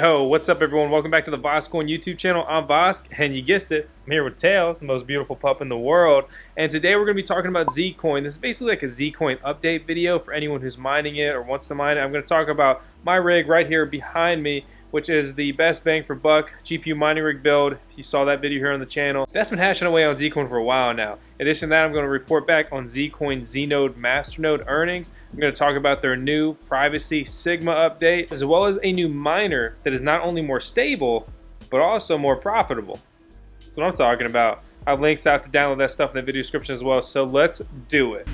Yo, what's up everyone? Welcome back to the Voscoin YouTube channel. I'm Vosk, and you guessed it, I'm here with Tails, the most beautiful pup in the world. And today we're going to be talking about Zcoin. This is basically like a Zcoin update video for anyone who's mining it or wants to mine it. I'm going to talk about my rig right here behind me, which is the best bang for buck GPU mining rig build. If you saw that video here on the channel, that's been hashing away on Zcoin for a while now. In addition to that, I'm going to report back on Zcoin Znode Masternode earnings. I'm going to talk about their new privacy Sigma update, as well as a new miner that is not only more stable, but also more profitable. That's what I'm talking about. I have links out to download that stuff in the video description as well, so let's do it.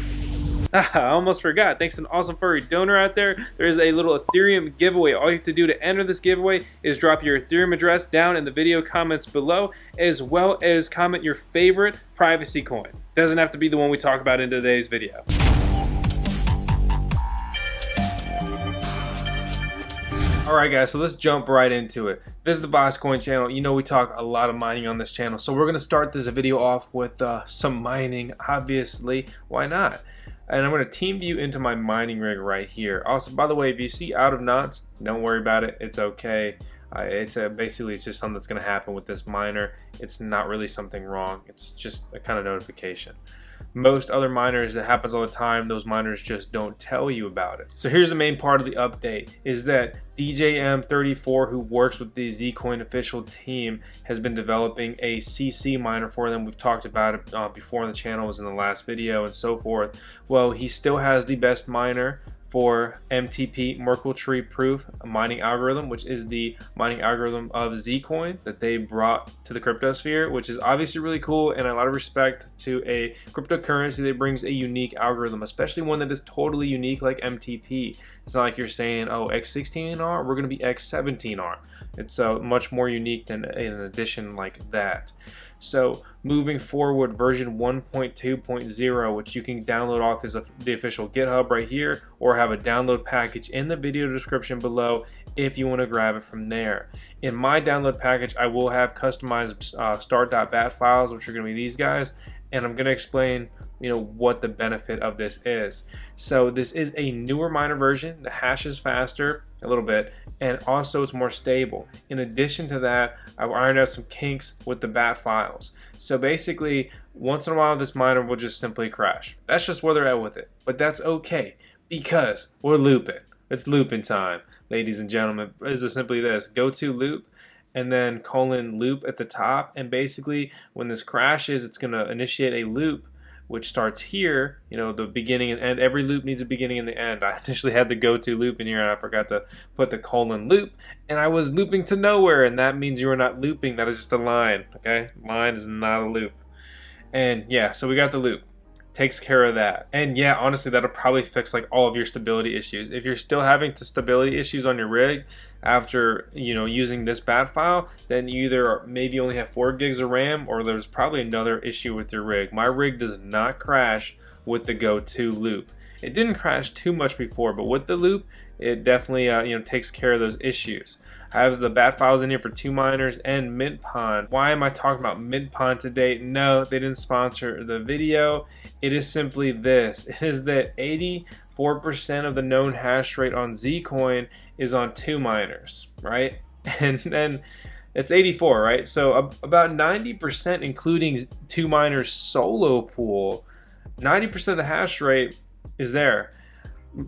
I almost forgot. Thanks to an awesome furry donor out there. There is a little Ethereum giveaway. All you have to do to enter this giveaway is drop your Ethereum address down in the video comments below, as well as comment your favorite privacy coin. Doesn't have to be the one we talk about in today's video. Alright guys, so let's jump right into it. This is the Voscoin channel. You know we talk a lot of mining on this channel, so we're going to start this video off with some mining, obviously. Why not? And I'm going to team view into my mining rig right here. Also, by the way, if you see out of knots, don't worry about it. It's okay. Basically, it's just something that's going to happen with this miner. It's not really something wrong. It's just a kind of notification. Most other miners, it happens all the time. Those miners just don't tell you about it. So here's the main part of the update, is that DJM34, who works with the Zcoin official team, has been developing a CC miner for them. We've talked about it before on the channel, was in the last video and so forth. Well, he still has the best miner for MTP, Merkle Tree Proof mining algorithm, which is the mining algorithm of Zcoin that they brought to the cryptosphere, which is obviously really cool, and a lot of respect to a cryptocurrency that brings a unique algorithm, especially one that is totally unique like MTP. It's not like you're saying, oh, X16R, we're going to be X17R. It's much more unique than an addition like that. So moving forward, version 1.2.0, which you can download off the official GitHub right here, or have a download package in the video description below if you want to grab it from there. In my download package, I will have customized start.bat files, which are going to be these guys, and I'm going to explain what the benefit of this is. So this is a newer miner version. The hash is faster a little bit, and also it's more stable. In addition to that, I've ironed out some kinks with the bat files. So basically, once in a while this miner will just simply crash. That's just where they're at with it, but that's okay because we're looping. It's looping time, ladies and gentlemen. It's simply this: go to loop and then :loop at the top, and basically when this crashes, it's going to initiate a loop which starts here, the beginning and end. Every loop needs a beginning and the end. I initially had the go to loop in here and I forgot to put the :loop, and I was looping to nowhere, and that means you are not looping. That is just a line, okay? Line is not a loop. And yeah, so we got the loop. Takes care of that. And yeah, honestly, that'll probably fix like all of your stability issues. If you're still having stability issues on your rig after using this bat file, then you either maybe only have 4 gigs of RAM, or there's probably another issue with your rig. My rig does not crash with the go to loop. It didn't crash too much before, but with the loop, it definitely takes care of those issues. I have the bat files in here for 2 miners and Mintpond. Why am I talking about Mintpond today? No, they didn't sponsor the video. It is simply this. It is that 84% of the known hash rate on Zcoin is on 2 miners, right? And then it's 84, right? So about 90%, including 2 miners solo pool, 90% of the hash rate is there.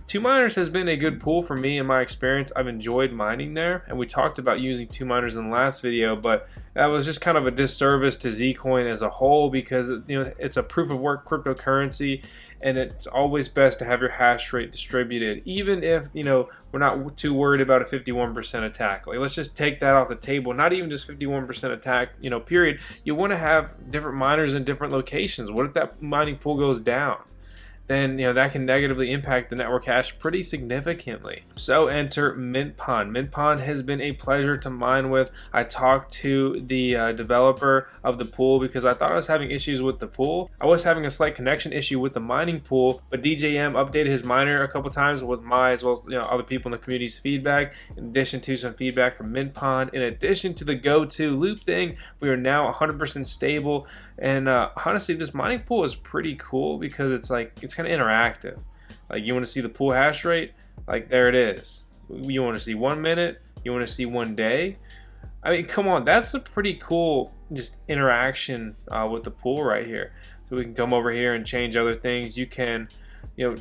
2 miners has been a good pool for me in my experience. I've enjoyed mining there, and we talked about using 2 miners in the last video, but that was just kind of a disservice to Zcoin as a whole, because it's a proof of work cryptocurrency, and it's always best to have your hash rate distributed, even if we're not too worried about a 51% attack. Like, let's just take that off the table. Not even just 51% attack, period. You want to have different miners in different locations. What if that mining pool goes down? Then that can negatively impact the network hash pretty significantly. So enter Mintpond. Mintpond has been a pleasure to mine with. I talked to the developer of the pool because I thought I was having issues with the pool. I was having a slight connection issue with the mining pool, but DJM updated his miner a couple times with my, as well as other people in the community's feedback, in addition to some feedback from Mintpond. In addition to the go to loop thing, we are now 100% stable. And honestly, this mining pool is pretty cool because it's kind of interactive. Like, you want to see the pool hash rate, like there it is. You want to see 1 minute, You want to see 1 day? I mean, come on, that's a pretty cool just interaction with the pool right here. So we can come over here and change other things. You can, you know,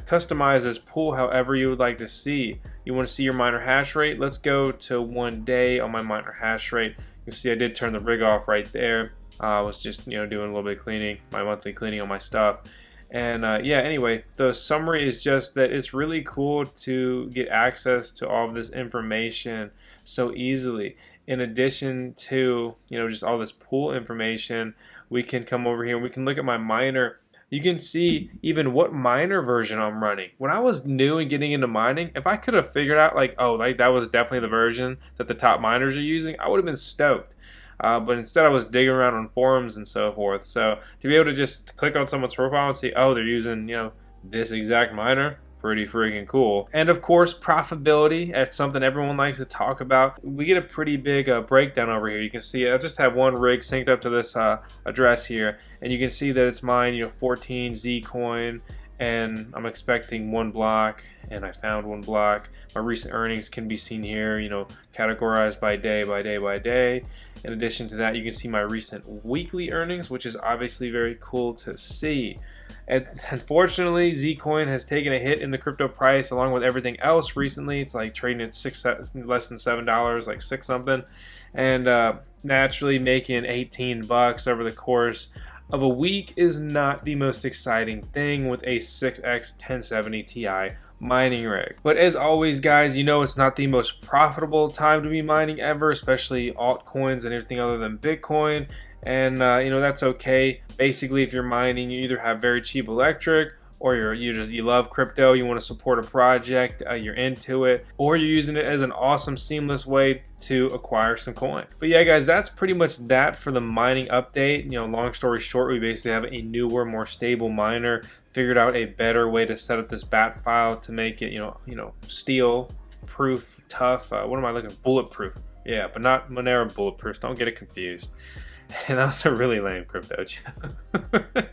customize this pool however you would like to see. You want to see your miner hash rate? Let's go to 1 day on my miner hash rate. You see I did turn the rig off right there. I was just, you know, doing a little bit of cleaning, my monthly cleaning on my stuff. And yeah, anyway, the summary is just that it's really cool to get access to all of this information so easily. In addition to, you know, just all this pool information, we can come over here and we can look at my miner. You can see even what miner version I'm running. When I was new and getting into mining, if I could have figured out like, oh, like that was definitely the version that the top miners are using, I would have been stoked. But instead I was digging around on forums and so forth. So to be able to just click on someone's profile and see, oh, they're using, you know, this exact miner, pretty freaking cool. And of course, profitability, that's something everyone likes to talk about. We get a pretty big breakdown over here. You can see I just have one rig synced up to this address here, and you can see that it's mine, you know, 14 Zcoin, and I'm expecting 1 block, and I found 1 block. My recent earnings can be seen here, you know, categorized by day by day by day. In addition to that, you can see my recent weekly earnings, which is obviously very cool to see. And unfortunately, Zcoin has taken a hit in the crypto price along with everything else recently. It's like trading at less than $7, like 6 something, and naturally making 18 bucks over the course of a week is not the most exciting thing with a 6X 1070 Ti mining rig. But as always, guys, you know it's not the most profitable time to be mining ever, especially altcoins and everything other than Bitcoin. And you know, that's okay. Basically, if you're mining, you either have very cheap electric, or you love crypto, you want to support a project, you're into it, or you're using it as an awesome seamless way to acquire some coin. But yeah, guys, that's pretty much that for the mining update. You know, long story short, we basically have a newer, more stable miner, figured out a better way to set up this bat file to make it, you know, steel proof, tough. What am I looking? Bulletproof. Yeah, but not Monero bulletproof. Don't get it confused. And that was a really lame crypto joke.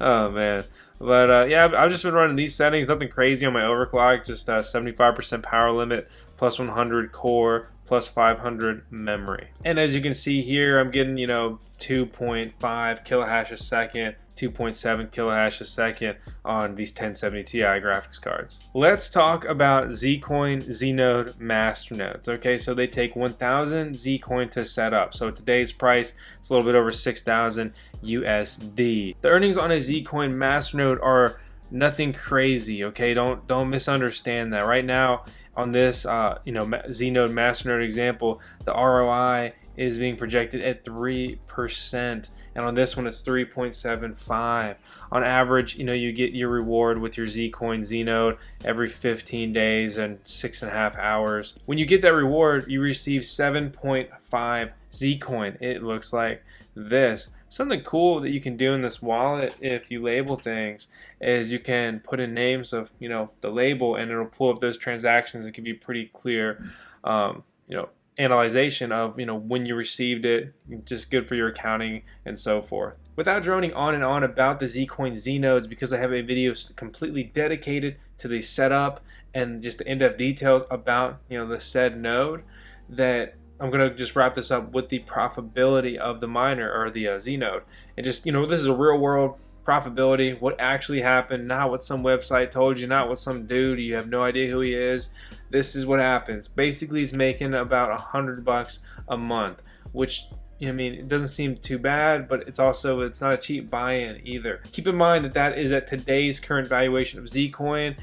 Oh man. But yeah, I've just been running these settings, nothing crazy on my overclock, just 75% power limit, plus 100 core, plus 500 memory. And as you can see here, I'm getting, you know, 2.5 kilohash a second, 2.7 kilohash a second on these 1070 Ti graphics cards. Let's talk about Zcoin Znode masternodes. Okay, so they take 1,000 Zcoin to set up. So today's price, it's a little bit over 6,000 USD. The earnings on a Zcoin masternode are nothing crazy. Okay, don't misunderstand that. Right now on this you know, Znode masternode example, the ROI is being projected at 3%. And on this one it's 3.75. On average, you know, you get your reward with your Zcoin Znode every 15 days and 6.5 hours. When you get that reward, you receive 7.5 Zcoin. It looks like this. Something cool that you can do in this wallet if you label things is you can put in names of, you know, the label, and it'll pull up those transactions. It can be pretty clear, you know, analyzation of, you know, when you received it, just good for your accounting and so forth. Without droning on and on about the Zcoin Znodes, because I have a video completely dedicated to the setup and just the in-depth details about, you know, the said node, that I'm gonna just wrap this up with the profitability of the miner, or the Znode. And just, you know, this is a real world profitability, what actually happened, not what some website told you, not what some dude, you have no idea who he is. This is what happens. Basically, he's making about $100 a month, which, I mean, it doesn't seem too bad, but it's not a cheap buy-in either. Keep in mind that that is at today's current valuation of Zcoin.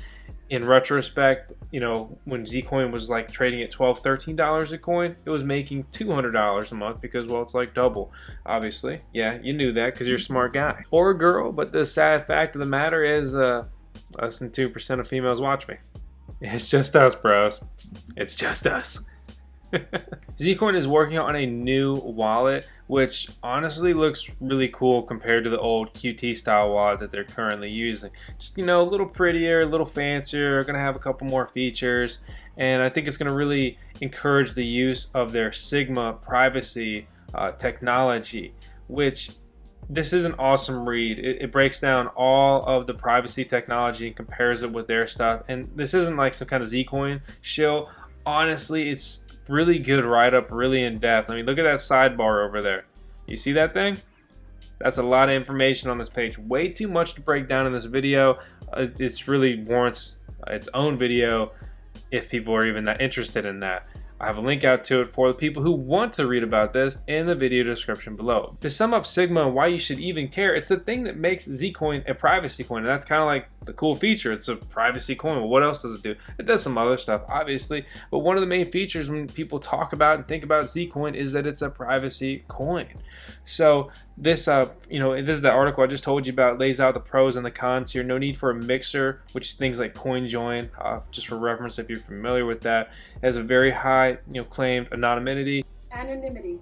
In retrospect, you know, when Zcoin was like trading at $12, $13 a coin, it was making $200 a month because, well, it's like double, obviously. Yeah, you knew that because you're a smart guy. Or a girl, but the sad fact of the matter is less than 2% of females watch me. It's just us, bros. It's just us. Zcoin is working on a new wallet, which honestly looks really cool compared to the old Qt style wallet that they're currently using. Just, you know, a little prettier, a little fancier, gonna have a couple more features, and I think it's gonna really encourage the use of their Sigma privacy technology, which this is an awesome read. It breaks down all of the privacy technology and compares it with their stuff, and this isn't like some kind of Zcoin shill. Honestly, it's really good write-up, really in depth. I mean, look at that sidebar over there. You see that thing? That's a lot of information on this page. Way too much to break down in this video. It's really warrants its own video if people are even that interested in that. I have a link out to it for the people who want to read about this in the video description below. To sum up Sigma and why you should even care, it's the thing that makes Zcoin a privacy coin, and that's kind of like the cool feature. It's a privacy coin. Well, what else does it do? It does some other stuff, obviously, but one of the main features when people talk about and think about Zcoin is that it's a privacy coin. So this, this is the article I just told you about. It lays out the pros and the cons here. No need for a mixer, which is things like CoinJoin, just for reference if you're familiar with that. It has a very high, claimed anonymity. Anonymity.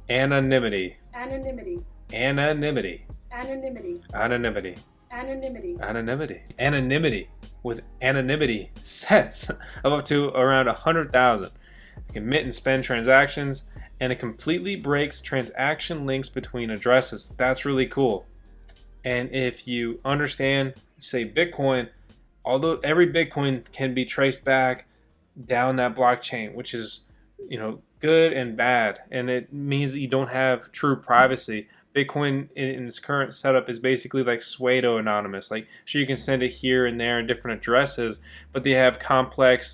Anonymity. Anonymity. Anonymity. Anonymity. Anonymity. Anonymity. Anonymity. Anonymity. With anonymity sets of up to around 100,000. You can mint and spend transactions, and it completely breaks transaction links between addresses. That's really cool. And if you understand, say Bitcoin, although every Bitcoin can be traced back down that blockchain, which is, good and bad, and it means that you don't have true privacy. Bitcoin in its current setup is basically like pseudo anonymous. Like, sure, you can send it here and there in different addresses, but they have complex,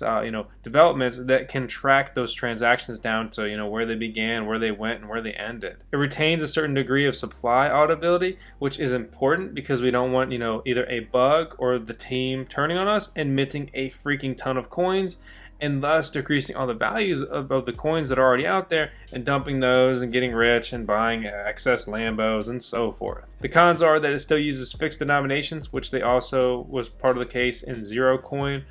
developments that can track those transactions down to, where they began, where they went, and where they ended. It retains a certain degree of supply auditability, which is important because we don't want, either a bug or the team turning on us and minting a freaking ton of coins, and thus decreasing all the values of the coins that are already out there and dumping those and getting rich and buying excess Lambos and so forth. The cons are that it still uses fixed denominations, which they also was part of the case in Zerocoin,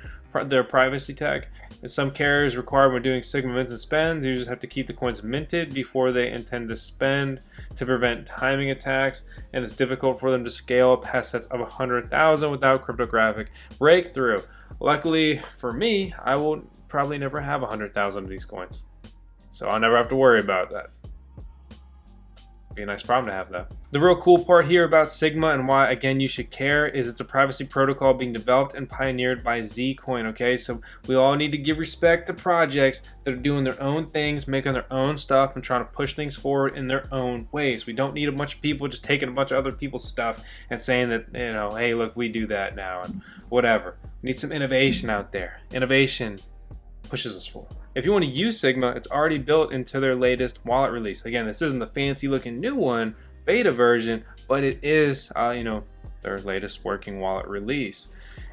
their privacy tech. And some carriers require when doing Sigma mints and spends, you just have to keep the coins minted before they intend to spend to prevent timing attacks, and it's difficult for them to scale up past sets of 100,000 without cryptographic breakthrough. Luckily for me, I will probably never have 100,000 of these coins, so I'll never have to worry about that. Be a nice problem to have, though. The real cool part here about Sigma and why, again, you should care is it's a privacy protocol being developed and pioneered by Zcoin, okay? So we all need to give respect to projects that are doing their own things, making their own stuff, and trying to push things forward in their own ways. We don't need a bunch of people just taking a bunch of other people's stuff and saying that, hey, look, we do that now, and whatever. We need some innovation out there. Innovation pushes us forward. If you want to use Sigma, it's already built into their latest wallet release. Again, this isn't the fancy looking new one, beta version, but it is, their latest working wallet release.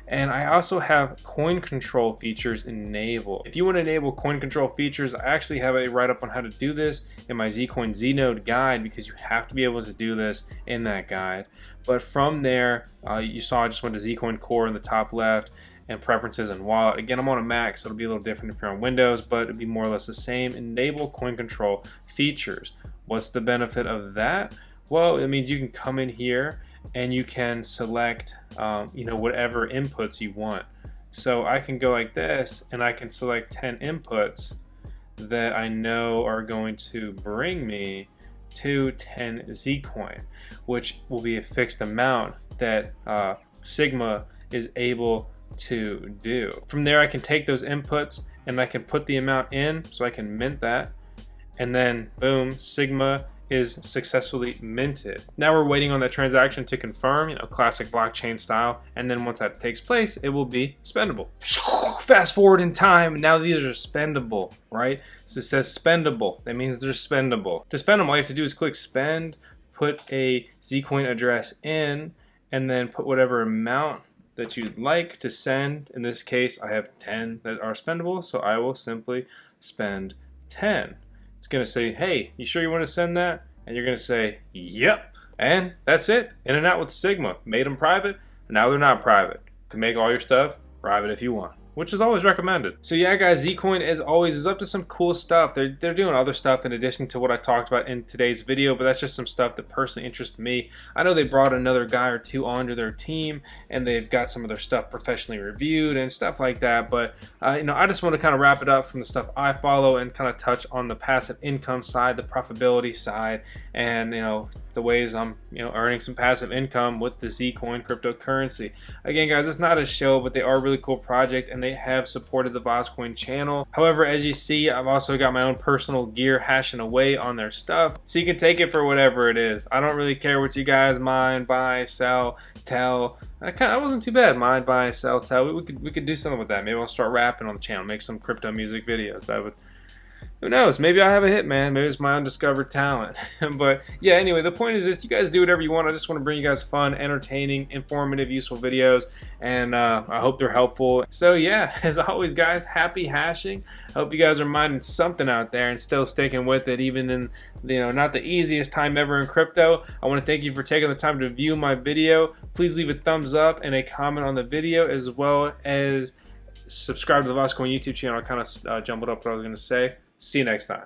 And I also have coin control features enabled. If you want to enable coin control features, I actually have a write-up on how to do this in my Zcoin Znode guide, because you have to be able to do this in that guide. But from there, you saw I just went to Zcoin Core in the top left, and preferences and wallet. Again, I'm on a Mac, so it'll be a little different if you're on Windows, but it'll be more or less the same. Enable coin control features. What's the benefit of that? Well, it means you can come in here and you can select, whatever inputs you want. So I can go like this, and I can select 10 inputs that I know are going to bring me to 10 Zcoin, which will be a fixed amount that Sigma is able to do. From there, I can take those inputs and I can put the amount in, so I can mint that, and then boom, Sigma is successfully minted. Now we're waiting on that transaction to confirm, classic blockchain style, and then once that takes place, it will be spendable. Fast forward in time, now these are spendable, right? So it says spendable, that means they're spendable. To spend them, all you have to do is click spend, put a Zcoin address in, and then put whatever amount that you'd like to send. In this case, I have 10 that are spendable, so I will simply spend 10. It's gonna say, hey, you sure you want to send that? And you're gonna say, yep. And that's it. In and out with Sigma. Made them private, and now they're not private. You can make all your stuff private if you want, which is always recommended. So yeah, guys, Zcoin, as always, is up to some cool stuff. They're doing other stuff in addition to what I talked about in today's video, but that's just some stuff that personally interests me. I know they brought another guy or two onto their team, and they've got some of their stuff professionally reviewed and stuff like that, but I just want to kind of wrap it up from the stuff I follow and kind of touch on the passive income side, the profitability side, and the ways I'm earning some passive income with the Zcoin cryptocurrency. Again, guys, it's not a show, but they are a really cool project and they have supported the VozCoin channel. However, as you see, I've also got my own personal gear hashing away on their stuff, so you can take it for whatever it is. I don't really care what you guys mine, buy, sell, tell. I wasn't too bad. Mine, buy, sell, tell. We could do something with that. Maybe I'll start rapping on the channel, make some crypto music videos. That would, who knows? Maybe I have a hit, man. Maybe it's my undiscovered talent. But yeah, anyway, the point is this: you guys do whatever you want. I just want to bring you guys fun, entertaining, informative, useful videos, and I hope they're helpful. So yeah, as always, guys, happy hashing. I hope you guys are minding something out there and still sticking with it, even in not the easiest time ever in crypto. I want to thank you for taking the time to view my video. Please leave a thumbs up and a comment on the video, as well as subscribe to the VozCoin YouTube channel. I kind of jumbled up what I was going to say. See you next time.